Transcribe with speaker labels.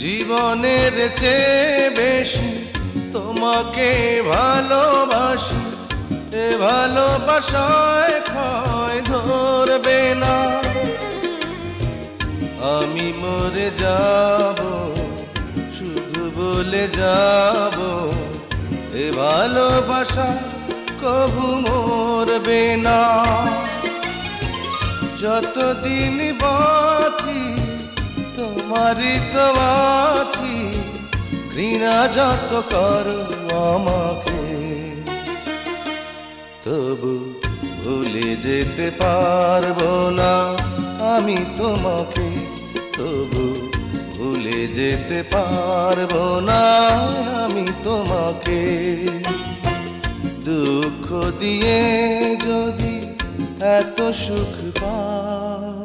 Speaker 1: জীবনের চেয়ে বেশি তোমাকে ভালোবাসি, এ ভালোবাসায় ক্ষয় ধরবে না। আমি মরে যাব শুধু বলে যাব, এ ভালোবাসা কবু মরবে না। যতদিন বাঁচি তোমারই তো আছি, ঘৃণা যত করো আমাকে তবু ভুলে যেতে পারবো না আমি তোমাকে, তবু ভুলে যেতে পারবো না আমি তোমাকে। দুঃখ দিয়ে যদি এত সুখ পাও,